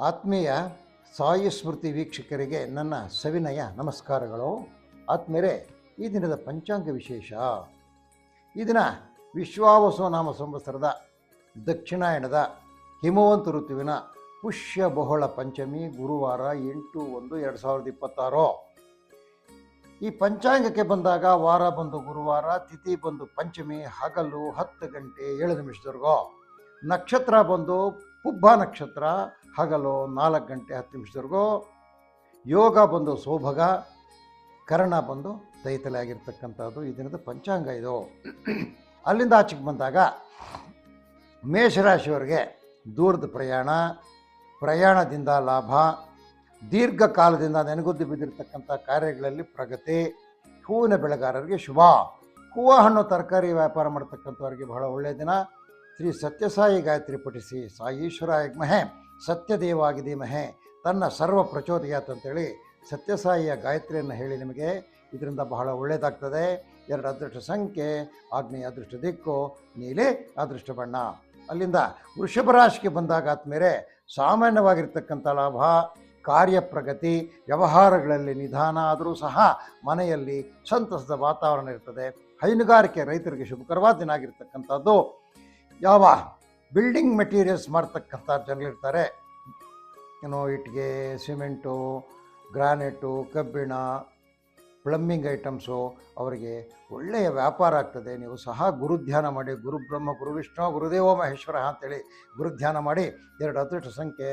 ಆತ್ಮೀಯ ಸಾಯಿ ಸ್ಮೃತಿ ವೀಕ್ಷಕರಿಗೆ ನನ್ನ ಸವಿನಯ ನಮಸ್ಕಾರಗಳು. ಆತ್ಮೀಯರೇ, ಈ ದಿನದ ಪಂಚಾಂಗ ವಿಶೇಷ. ಈ ದಿನ ವಿಶ್ವಾವಸು ನಾಮ ಸಂವತ್ಸರದ ದಕ್ಷಿಣಾಯಣದ ಹಿಮವಂತ ಋತುವಿನ ಪುಷ್ಯ ಬಹುಳ ಪಂಚಮಿ, ಗುರುವಾರ 8/1/2026. ಈ ಪಂಚಾಂಗಕ್ಕೆ ಬಂದಾಗ ವಾರ ಬಂದು ಗುರುವಾರ, ತಿಥಿ ಬಂದು ಪಂಚಮಿ, ಹಗಲು 10 ಗಂಟೆ 7 ನಿಮಿಷದವರೆಗೂ. ನಕ್ಷತ್ರ ಬಂದು ಪುಬ್ಬ ನಕ್ಷತ್ರ, ಹಗಲು 4 ಗಂಟೆ 10 ನಿಮಿಷದವರೆಗೂ. ಯೋಗ ಬಂದು ಸೌಭಗ, ಕರ್ಣ ಬಂದು ತೈತಲೆ ಆಗಿರ್ತಕ್ಕಂಥದ್ದು ಈ ದಿನದ ಪಂಚಾಂಗ ಇದು. ಅಲ್ಲಿಂದ ಆಚೆಗೆ ಬಂದಾಗ ಮೇಷರಾಶಿಯವರಿಗೆ ದೂರದ ಪ್ರಯಾಣದಿಂದ ಲಾಭ, ದೀರ್ಘಕಾಲದಿಂದ ನೆನಗುದ್ದು ಬಿದ್ದಿರತಕ್ಕಂಥ ಕಾರ್ಯಗಳಲ್ಲಿ ಪ್ರಗತಿ, ಹೂವಿನ ಬೆಳೆಗಾರರಿಗೆ ಶುಭ, ಹೂವು ಹಣ್ಣು ತರಕಾರಿ ವ್ಯಾಪಾರ ಮಾಡ್ತಕ್ಕಂಥವ್ರಿಗೆ ಬಹಳ ಒಳ್ಳೆಯ ದಿನ. ಶ್ರೀ ಸತ್ಯಸಾಯಿ ಗಾಯತ್ರಿ ಪಠಿಸಿ, ಸಾಯೀಶ್ವರಾಯ ಮಹೆ ಸತ್ಯದೇವಾಗಿ ಧೀಮಹೆ ತನ್ನ ಸರ್ವ ಪ್ರಚೋದಯಾತ್ ಅಂತೇಳಿ ಸತ್ಯಸಾಯಿಯ ಗಾಯತ್ರಿಯನ್ನು ಹೇಳಿ ನಿಮಗೆ ಇದರಿಂದ ಬಹಳ ಒಳ್ಳೆಯದಾಗ್ತದೆ. 2 ಅದೃಷ್ಟ ಸಂಖ್ಯೆ, ಆಗ್ನೇಯ ಅದೃಷ್ಟ ದಿಕ್ಕು, ನೀಲಿ ಅದೃಷ್ಟ ಬಣ್ಣ. ಅಲ್ಲಿಂದ ವೃಷಭ ರಾಶಿಗೆ ಬಂದಾಗ ಆದ್ಮೇಲೆ ಸಾಮಾನ್ಯವಾಗಿರ್ತಕ್ಕಂಥ ಲಾಭ, ಕಾರ್ಯಪ್ರಗತಿ, ವ್ಯವಹಾರಗಳಲ್ಲಿ ನಿಧಾನ ಆದರೂ ಸಹ ಮನೆಯಲ್ಲಿ ಸಂತಸದ ವಾತಾವರಣ ಇರ್ತದೆ. ಹೈನುಗಾರಿಕೆ ರೈತರಿಗೆ ಶುಭಕರವಾದ ದಿನ ಆಗಿರ್ತಕ್ಕಂಥದ್ದು. ಯಾವ ಬಿಲ್ಡಿಂಗ್ ಮೆಟೀರಿಯಲ್ಸ್ ಮಾಡ್ತಕ್ಕಂಥ ಜನರಿರ್ತಾರೆ, ಇಟ್ಟಿಗೆ, ಸಿಮೆಂಟು, ಗ್ರಾನೈಟು, ಕಬ್ಬಿಣ, ಪ್ಲಂಬಿಂಗ್ ಐಟಮ್ಸು, ಅವರಿಗೆ ಒಳ್ಳೆಯ ವ್ಯಾಪಾರ ಆಗ್ತದೆ. ನೀವು ಸಹ ಗುರುಧ್ಯಾನ ಮಾಡಿ, ಗುರು ಬ್ರಹ್ಮ ಗುರು ವಿಷ್ಣು ಗುರುದೇವ ಮಹೇಶ್ವರ ಅಂತೇಳಿ ಗುರುಧ್ಯಾನ ಮಾಡಿ. 2 ಅದೃಷ್ಟ ಸಂಖ್ಯೆ,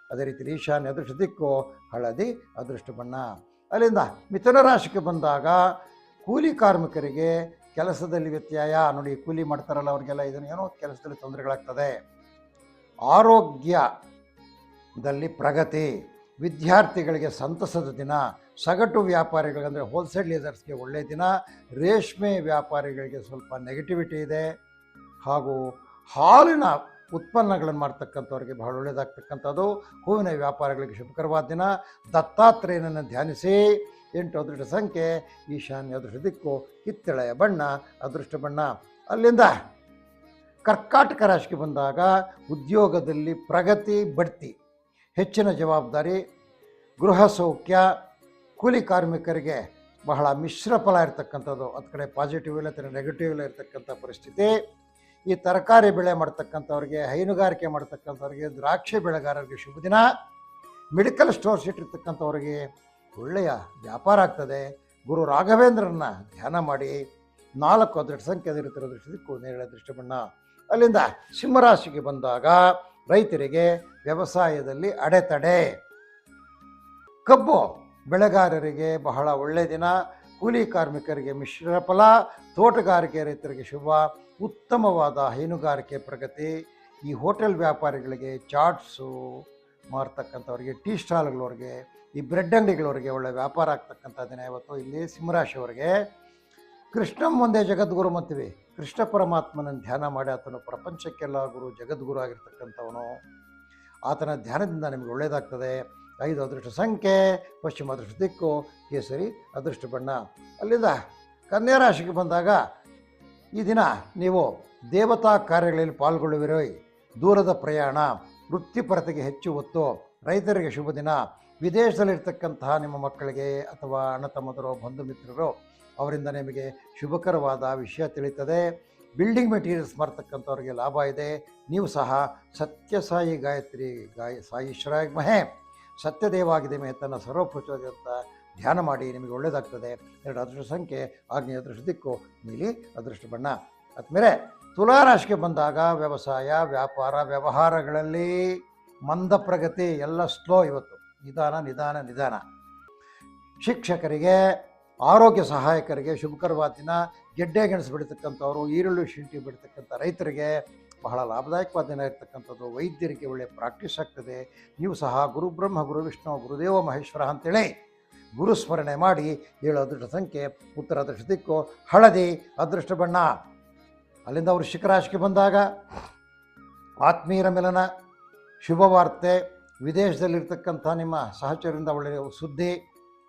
ಅದೇ ರೀತಿ ಈಶಾನ್ಯ ಅದೃಷ್ಟ ದಿಕ್ಕು, ಹಳದಿ ಅದೃಷ್ಟ ಬಣ್ಣ. ಅಲ್ಲಿಂದ ಮಿಥುನ ರಾಶಿಗೆ ಬಂದಾಗ ಕೂಲಿ ಕಾರ್ಮಿಕರಿಗೆ ಕೆಲಸದಲ್ಲಿ ವ್ಯತ್ಯಯ. ನೋಡಿ, ಕೂಲಿ ಮಾಡ್ತಾರಲ್ಲ ಅವ್ರಿಗೆಲ್ಲ ಇದನ್ನು ಏನೋ ಕೆಲಸದಲ್ಲಿ ತೊಂದರೆಗಳಾಗ್ತದೆ. ಆರೋಗ್ಯದಲ್ಲಿ ಪ್ರಗತಿ, ವಿದ್ಯಾರ್ಥಿಗಳಿಗೆ ಸಂತಸದ ದಿನ. ಸಗಟು ವ್ಯಾಪಾರಿಗಳಿಗೆ ಅಂದರೆ ಹೋಲ್ಸೇಲ್ ಡೀಲರ್ಸ್ಗೆ ಒಳ್ಳೆಯ ದಿನ. ರೇಷ್ಮೆ ವ್ಯಾಪಾರಿಗಳಿಗೆ ಸ್ವಲ್ಪ ನೆಗೆಟಿವಿಟಿ ಇದೆ. ಹಾಗೂ ಹಾಲಿನ ಉತ್ಪನ್ನಗಳನ್ನು ಮಾಡ್ತಕ್ಕಂಥವ್ರಿಗೆ ಬಹಳ ಒಳ್ಳೆಯದಾಗ್ತಕ್ಕಂಥದ್ದು. ಹೂವಿನ ವ್ಯಾಪಾರಿಗಳಿಗೆ ಶುಭಕರವಾದ ದಿನ. ದತ್ತಾತ್ರೇಯನನ್ನು ಧ್ಯಾನಿಸಿ. 8 ಅದೃಷ್ಟ ಸಂಖ್ಯೆ, ಈಶಾನ್ಯ ಅದೃಷ್ಟ ದಿಕ್ಕು, ಕಿತ್ತಳೆಯ ಬಣ್ಣ ಅದೃಷ್ಟ ಬಣ್ಣ. ಅಲ್ಲಿಂದ ಕರ್ಕಾಟಕ ರಾಶಿಗೆ ಬಂದಾಗ ಉದ್ಯೋಗದಲ್ಲಿ ಪ್ರಗತಿ, ಬಡ್ತಿ, ಹೆಚ್ಚಿನ ಜವಾಬ್ದಾರಿ, ಗೃಹ ಸೌಖ್ಯ. ಕೂಲಿ ಕಾರ್ಮಿಕರಿಗೆ ಬಹಳ ಮಿಶ್ರ ಫಲ ಇರ್ತಕ್ಕಂಥದ್ದು. ಅದು ಕಡೆ ಪಾಸಿಟಿವ್ ಇಲ್ಲ, ನೆಗೆಟಿವ್ ಇಲ್ಲ ಇರ್ತಕ್ಕಂಥ ಪರಿಸ್ಥಿತಿ. ಈ ತರಕಾರಿ ಬೆಳೆ ಮಾಡ್ತಕ್ಕಂಥವ್ರಿಗೆ, ಹೈನುಗಾರಿಕೆ ಮಾಡ್ತಕ್ಕಂಥವ್ರಿಗೆ, ದ್ರಾಕ್ಷಿ ಬೆಳೆಗಾರರಿಗೆ ಶುಭ ದಿನ. ಮೆಡಿಕಲ್ ಸ್ಟೋರ್ಸ್ ಇಟ್ಟಿರ್ತಕ್ಕಂಥವ್ರಿಗೆ ಒಳ್ಳೆಯ ವ್ಯಾಪಾರ ಆಗ್ತದೆ. ಗುರು ರಾಘವೇಂದ್ರನ್ನ ಧ್ಯಾನ ಮಾಡಿ. 4 ಅದೃಷ್ಟ ಸಂಖ್ಯೆ, ಅದೃಷ್ಟ ದಿಕ್ಕು, ನೇರಳೆ ಅದೃಷ್ಟ ಬಣ್ಣ. ಅಲ್ಲಿಂದ ಸಿಂಹರಾಶಿಗೆ ಬಂದಾಗ ರೈತರಿಗೆ ವ್ಯವಸಾಯದಲ್ಲಿ ಅಡೆತಡೆ. ಕಬ್ಬು ಬೆಳೆಗಾರರಿಗೆ ಬಹಳ ಒಳ್ಳೆಯ ದಿನ. ಕೂಲಿ ಕಾರ್ಮಿಕರಿಗೆ ಮಿಶ್ರ ಫಲ, ತೋಟಗಾರಿಕೆ ರೈತರಿಗೆ ಶುಭ, ಉತ್ತಮವಾದ ಹೈನುಗಾರಿಕೆ ಪ್ರಗತಿ. ಈ ಹೋಟೆಲ್ ವ್ಯಾಪಾರಿಗಳಿಗೆ, ಚಾಟ್ಸು ಮಾರ್ತಕ್ಕಂಥವ್ರಿಗೆ, ಟೀ ಸ್ಟಾಲ್ಗಳವ್ರಿಗೆ, ಈ ಬ್ರೆಡ್ ಅಂಗಡಿಗಳವರಿಗೆ ಒಳ್ಳೆಯ ವ್ಯಾಪಾರ ಆಗ್ತಕ್ಕಂಥ ದಿನ ಇವತ್ತು. ಇಲ್ಲಿ ಸಿಂಹರಾಶಿಯವರಿಗೆ ಕೃಷ್ಣಂ ಒಂದೇ ಜಗದ್ಗುರು ಅಂತೀವಿ. ಕೃಷ್ಣ ಪರಮಾತ್ಮನನ್ನು ಧ್ಯಾನ ಮಾಡಿ, ಆತನು ಪ್ರಪಂಚಕ್ಕೆಲ್ಲ ಗುರು, ಜಗದ್ಗುರು ಆಗಿರ್ತಕ್ಕಂಥವನು. ಆತನ ಧ್ಯಾನದಿಂದ ನಿಮಗೆ ಒಳ್ಳೆಯದಾಗ್ತದೆ. 5 ಅದೃಷ್ಟ ಸಂಖ್ಯೆ, ಪಶ್ಚಿಮ ಅದೃಷ್ಟ ದಿಕ್ಕು, ಕೇಸರಿ ಅದೃಷ್ಟ ಬಣ್ಣ. ಅಲ್ಲಿಂದ ಕನ್ಯಾ ರಾಶಿಗೆ ಬಂದಾಗ ಈ ದಿನ ನೀವು ದೇವತಾ ಕಾರ್ಯಗಳಲ್ಲಿ ಪಾಲ್ಗೊಳ್ಳುವಿರೋ. ದೂರದ ಪ್ರಯಾಣ, ವೃತ್ತಿಪರತೆಗೆ ಹೆಚ್ಚು ಒತ್ತು. ರೈತರಿಗೆ ಶುಭ ದಿನ. ವಿದೇಶದಲ್ಲಿರ್ತಕ್ಕಂತಹ ನಿಮ್ಮ ಮಕ್ಕಳಿಗೆ ಅಥವಾ ಅಣ್ಣ ತಮ್ಮದರೋ, ಬಂಧು ಮಿತ್ರರು, ಅವರಿಂದ ನಿಮಗೆ ಶುಭಕರವಾದ ವಿಷಯ ತಿಳಿತದೆ. ಬಿಲ್ಡಿಂಗ್ ಮೆಟೀರಿಯಲ್ಸ್ ಮಾಡ್ತಕ್ಕಂಥವ್ರಿಗೆ ಲಾಭ ಇದೆ. ನೀವು ಸಹ ಸತ್ಯಸಾಯಿ ಗಾಯತ್ರಿ ಸಾಯೀಶ್ವರಾಯ ಮಹೆ ಸತ್ಯದೇವಾಗಿದೆ ಮೇ ತನ್ನ ಸರ್ವಪ್ರಚೋದಯಂತ ಧ್ಯಾನ ಮಾಡಿ. ನಿಮಗೆ ಒಳ್ಳೆಯದಾಗ್ತದೆ. 2 ಅದೃಷ್ಟ ಸಂಖ್ಯೆ, ಆಗ್ನೇಯ ಅದೃಷ್ಟ ದಿಕ್ಕು, ನೀಲಿ ಅದೃಷ್ಟ ಬಣ್ಣ. ಆದಮೇಲೆ ತುಲಾರಾಶಿಗೆ ಬಂದಾಗ ವ್ಯವಸಾಯ, ವ್ಯಾಪಾರ, ವ್ಯವಹಾರಗಳಲ್ಲಿ ಮಂದ ಪ್ರಗತಿ, ಎಲ್ಲ ಸ್ಲೋ ಇವತ್ತು. ನಿಧಾನ. ಶಿಕ್ಷಕರಿಗೆ, ಆರೋಗ್ಯ ಸಹಾಯಕರಿಗೆ ಶುಭಕರವಾದ ದಿನ. ಗೆಡ್ಡೆ ಗೆಣಸು ಬಿಡ್ತಕ್ಕಂಥವ್ರು, ಈರುಳ್ಳಿ ಶುಂಠಿ ಬಿಡ್ತಕ್ಕಂಥ ರೈತರಿಗೆ ಬಹಳ ಲಾಭದಾಯಕವಾದ ದಿನ ಇರ್ತಕ್ಕಂಥದ್ದು. ವೈದ್ಯರಿಗೆ ಒಳ್ಳೆಯ ಪ್ರಾಕ್ಟೀಸ್ ಆಗ್ತದೆ. ನೀವು ಸಹ ಗುರು ಬ್ರಹ್ಮ ಗುರು ವಿಷ್ಣು ಗುರುದೇವ ಮಹೇಶ್ವರ ಅಂತೇಳಿ ಗುರುಸ್ಮರಣೆ ಮಾಡಿ. 7 ಅದೃಷ್ಟ ಸಂಖ್ಯೆ, ಉತ್ತರ ಅದೃಷ್ಟ ದಿಕ್ಕು, ಹಳದಿ ಅದೃಷ್ಟ ಬಣ್ಣ. ಅಲ್ಲಿಂದ ವೃಶ್ಚಿಕ ರಾಶಿಗೆ ಬಂದಾಗ ಆತ್ಮೀಯರ ಮಿಲನ, ಶುಭವಾರ್ತೆ, ವಿದೇಶದಲ್ಲಿರ್ತಕ್ಕಂಥ ನಿಮ್ಮ ಸಹಚರರಿಂದ ಒಳ್ಳೆಯ ಸುದ್ದಿ.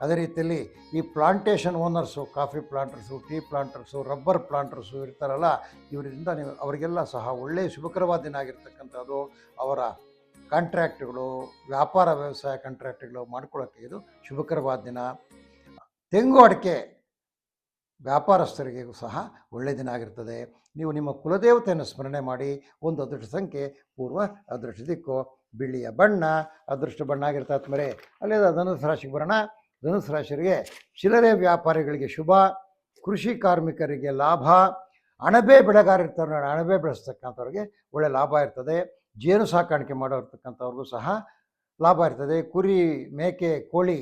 ಅದೇ ರೀತಿಯಲ್ಲಿ ಈ plantation owners, coffee planters, tea planters, rubber planters ಇರ್ತಾರಲ್ಲ, ಇವರಿಂದ ಅವರಿಗೆಲ್ಲ ಸಹ ಒಳ್ಳೆಯ ಶುಭಕರವಾದ ದಿನ ಆಗಿರ್ತಕ್ಕಂಥದ್ದು. ಅವರ ಕಾಂಟ್ರಾಕ್ಟ್ಗಳು, ವ್ಯಾಪಾರ ವ್ಯವಸಾಯ ಕಾಂಟ್ರಾಕ್ಟ್ಗಳು ಮಾಡ್ಕೊಳ್ಳೋಕ್ಕೆ ಇದು ಶುಭಕರವಾದ ದಿನ. ತೆಂಗು ಅಡಿಕೆ ವ್ಯಾಪಾರಸ್ಥರಿಗೂ ಸಹ ಒಳ್ಳೆಯ ದಿನ ಆಗಿರ್ತದೆ. ನೀವು ನಿಮ್ಮ ಕುಲದೇವತೆಯನ್ನು ಸ್ಮರಣೆ ಮಾಡಿ. ಒಂದು ಅದೃಷ್ಟ ಸಂಖ್ಯೆ ಪೂರ್ವ ಅದೃಷ್ಟ ದಿಕ್ಕು, ಬಿಳಿಯ ಬಣ್ಣ ಅದೃಷ್ಟ ಬಣ್ಣ ಆಗಿರ್ತದೆ ಮೇಲೆ. ಅಲ್ಲೇ ಧನುಸು ರಾಶಿಗೆ ಬರೋಣ. ಧನುಸು ರಾಶಿಯವರಿಗೆ ಚಿಲ್ಲರೆ ವ್ಯಾಪಾರಿಗಳಿಗೆ ಶುಭ, ಕೃಷಿ ಕಾರ್ಮಿಕರಿಗೆ ಲಾಭ, ಅಣಬೆ ಬೆಳೆಗಾರರಿರ್ತಾರೆ ನೋಡಿ, ಅಣಬೆ ಬೆಳೆಸ್ತಕ್ಕಂಥವ್ರಿಗೆ ಒಳ್ಳೆ ಲಾಭ ಇರ್ತದೆ. ಜೇನು ಸಾಕಾಣಿಕೆ ಮಾಡೋರ್ತಕ್ಕಂಥವ್ರಿಗೂ ಸಹ ಲಾಭ ಇರ್ತದೆ. ಕುರಿ, ಮೇಕೆ, ಕೋಳಿ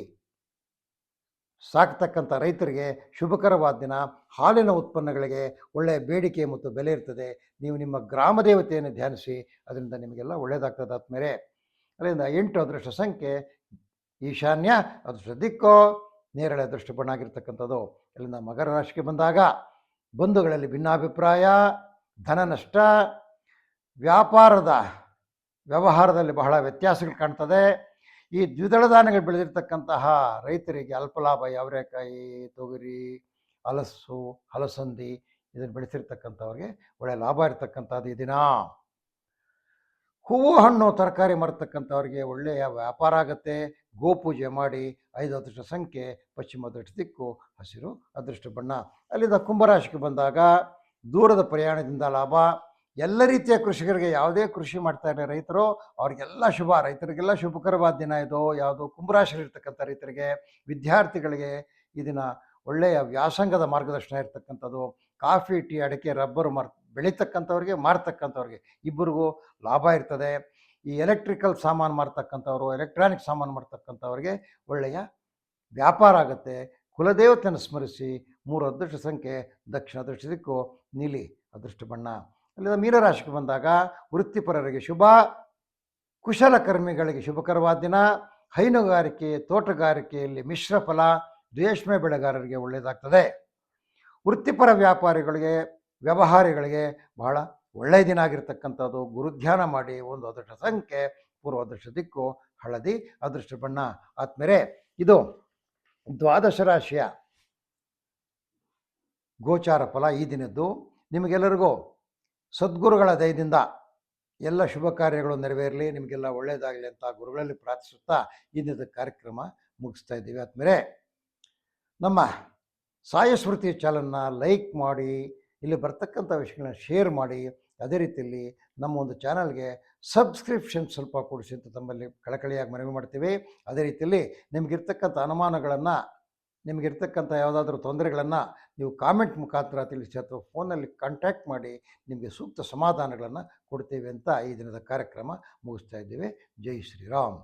ಸಾಕ್ತಕ್ಕಂಥ ರೈತರಿಗೆ ಶುಭಕರವಾದ ದಿನ. ಹಾಲಿನ ಉತ್ಪನ್ನಗಳಿಗೆ ಒಳ್ಳೆಯ ಬೇಡಿಕೆ ಮತ್ತು ಬೆಲೆ ಇರ್ತದೆ. ನೀವು ನಿಮ್ಮ ಗ್ರಾಮ ದೇವತೆಯನ್ನು ಧ್ಯಾನಿಸಿ, ಅದರಿಂದ ನಿಮಗೆಲ್ಲ ಒಳ್ಳೆಯದಾಗ್ತದೆ ಆದಮೇಲೆ. ಅಲ್ಲಿಂದ 8 ಅದೃಷ್ಟ ಸಂಖ್ಯೆ ಈಶಾನ್ಯ ಅದೃಷ್ಟ ದಿಕ್ಕು, ನೇರಳೆ ಅದೃಷ್ಟ ಬಣ್ಣ ಆಗಿರ್ತಕ್ಕಂಥದ್ದು. ಅಲ್ಲಿಂದ ಮಕರ ರಾಶಿಗೆ ಬಂದಾಗ ಬಂಧುಗಳಲ್ಲಿ ಭಿನ್ನಾಭಿಪ್ರಾಯ, ಧನ ನಷ್ಟ, ವ್ಯವಹಾರದಲ್ಲಿ ಬಹಳ ವ್ಯತ್ಯಾಸಗಳು ಕಾಣ್ತದೆ. ಈ ದ್ವಿದಳ ಧಾನ್ಯಗಳು ಬೆಳೆದಿರ್ತಕ್ಕಂತಹ ರೈತರಿಗೆ ಅಲ್ಪ ಲಾಭ. ಅವರೆಕಾಯಿ, ತೊಗರಿ, ಹಲಸಂದಿ ಇದನ್ನು ಬೆಳೆಸಿರ್ತಕ್ಕಂಥವ್ರಿಗೆ ಒಳ್ಳೆಯ ಲಾಭ ಇರ್ತಕ್ಕಂಥದ್ದು ಈ ದಿನ. ಹೂವು ಹಣ್ಣು ತರಕಾರಿ ಮಾರತಕ್ಕಂಥವ್ರಿಗೆ ಒಳ್ಳೆಯ ವ್ಯಾಪಾರ ಆಗುತ್ತೆ. ಗೋಪೂಜೆ ಮಾಡಿ. 5 ಅದೃಷ್ಟ ಸಂಖ್ಯೆ ಪಶ್ಚಿಮ ಅದೃಷ್ಟ ದಿಕ್ಕು, ಹಸಿರು ಅದೃಷ್ಟ ಬಣ್ಣ. ಅಲ್ಲಿಂದ ಕುಂಭರಾಶಿಗೆ ಬಂದಾಗ ದೂರದ ಪ್ರಯಾಣದಿಂದ ಲಾಭ. ಎಲ್ಲ ರೀತಿಯ ಕೃಷಿಕರಿಗೆ, ಯಾವುದೇ ಕೃಷಿ ಮಾಡ್ತಾ ಇದ್ದಾರೆ ರೈತರು, ಅವ್ರಿಗೆಲ್ಲ ಶುಭ. ರೈತರಿಗೆಲ್ಲ ಶುಭಕರವಾದ ದಿನ ಇದು. ಯಾವುದು ಕುಂಭರಾಶಿಯಲ್ಲಿರ್ತಕ್ಕಂಥ ರೈತರಿಗೆ, ವಿದ್ಯಾರ್ಥಿಗಳಿಗೆ ಈ ದಿನ ಒಳ್ಳೆಯ ವ್ಯಾಸಂಗದ ಮಾರ್ಗದರ್ಶನ ಇರ್ತಕ್ಕಂಥದ್ದು. ಕಾಫಿ, ಟೀ, ಅಡಿಕೆ, ರಬ್ಬರು ಬೆಳೀತಕ್ಕಂಥವ್ರಿಗೆ, ಮಾರ್ತಕ್ಕಂಥವ್ರಿಗೆ ಇಬ್ಬರಿಗೂ ಲಾಭ ಇರ್ತದೆ. ಈ ಎಲೆಕ್ಟ್ರಿಕಲ್ ಸಾಮಾನು ಮಾರ್ತಕ್ಕಂಥವ್ರು, ಎಲೆಕ್ಟ್ರಾನಿಕ್ ಸಾಮಾನು ಮಾರ್ತಕ್ಕಂಥವ್ರಿಗೆ ಒಳ್ಳೆಯ ವ್ಯಾಪಾರ ಆಗುತ್ತೆ. ಕುಲದೇವತೆಯನ್ನು ಸ್ಮರಿಸಿ. 3 ಅದೃಷ್ಟ ಸಂಖ್ಯೆ ದಕ್ಷಿಣ ಅದೃಷ್ಟ ದಿಕ್ಕು, ನೀಲಿ ಅದೃಷ್ಟ ಬಣ್ಣ. ಅಲ್ಲಿಂದ ಮೀನರಾಶಿಗೆ ಬಂದಾಗ ವೃತ್ತಿಪರರಿಗೆ ಶುಭ, ಕುಶಲಕರ್ಮಿಗಳಿಗೆ ಶುಭಕರವಾದ ದಿನ. ಹೈನುಗಾರಿಕೆ, ತೋಟಗಾರಿಕೆಯಲ್ಲಿ ಮಿಶ್ರ ಫಲ, ರೇಷ್ಮೆ ಬೆಳೆಗಾರರಿಗೆ ಒಳ್ಳೆಯದಾಗ್ತದೆ. ವೃತ್ತಿಪರ ವ್ಯಾಪಾರಿಗಳಿಗೆ, ವ್ಯವಹಾರಿಗಳಿಗೆ ಬಹಳ ಒಳ್ಳೆಯ ದಿನ ಆಗಿರ್ತಕ್ಕಂಥದ್ದು. ಗುರುಧ್ಯಾನ ಮಾಡಿ. 1 ಅದೃಷ್ಟ ಸಂಖ್ಯೆ ಪೂರ್ವ ಅದೃಷ್ಟ ದಿಕ್ಕು, ಹಳದಿ ಅದೃಷ್ಟ ಬಣ್ಣ. ಆದ್ಮೇಲೆ ಇದು ದ್ವಾದಶ ರಾಶಿಯ ಗೋಚಾರ ಫಲ ಈ ದಿನದ್ದು. ನಿಮಗೆಲ್ಲರಿಗೂ ಸದ್ಗುರುಗಳ ದಯದಿಂದ ಎಲ್ಲ ಶುಭ ಕಾರ್ಯಗಳು ನೆರವೇರಲಿ, ನಿಮಗೆಲ್ಲ ಒಳ್ಳೆಯದಾಗಲಿ ಅಂತ ಗುರುಗಳಲ್ಲಿ ಪ್ರಾರ್ಥಿಸುತ್ತಾ ಈ ದಿನದ ಕಾರ್ಯಕ್ರಮ ಮುಗಿಸ್ತಾ ಇದ್ದೀವಿ. ಆದಮೇಲೆ ನಮ್ಮ ಸಾಯಿ ಸ್ಮೃತಿ ಚಾನಲ್ನ ಲೈಕ್ ಮಾಡಿ, ಇಲ್ಲಿ ಬರ್ತಕ್ಕಂಥ ವಿಷಯಗಳನ್ನ ಶೇರ್ ಮಾಡಿ. ಅದೇ ರೀತಿಯಲ್ಲಿ ನಮ್ಮ ಒಂದು ಚಾನಲ್ಗೆ ಸಬ್ಸ್ಕ್ರಿಪ್ಷನ್ ಸ್ವಲ್ಪ ಕೊಡಿಸಿ ಅಂತ ತಮ್ಮಲ್ಲಿ ಕಳಕಳಿಯಾಗಿ ಮನವಿ ಮಾಡ್ತೀವಿ. ಅದೇ ರೀತಿಯಲ್ಲಿ ನಿಮಗಿರ್ತಕ್ಕಂಥ ಅನುಮಾನಗಳನ್ನು, ನಿಮಗಿರ್ತಕ್ಕಂಥ ಯಾವುದಾದ್ರೂ ತೊಂದರೆಗಳನ್ನು ನೀವು ಕಾಮೆಂಟ್ ಮುಖಾಂತರ ತಿಳಿಸಿ ಅಥವಾ ಫೋನಲ್ಲಿ ಕಾಂಟ್ಯಾಕ್ಟ್ ಮಾಡಿ, ನಿಮಗೆ ಸೂಕ್ತ ಸಮಾಧಾನಗಳನ್ನು ಕೊಡ್ತೇವೆ ಅಂತ ಈ ದಿನದ ಕಾರ್ಯಕ್ರಮ ಮುಗಿಸ್ತಾ ಇದ್ದೀವಿ. ಜೈ ಶ್ರೀರಾಮ್.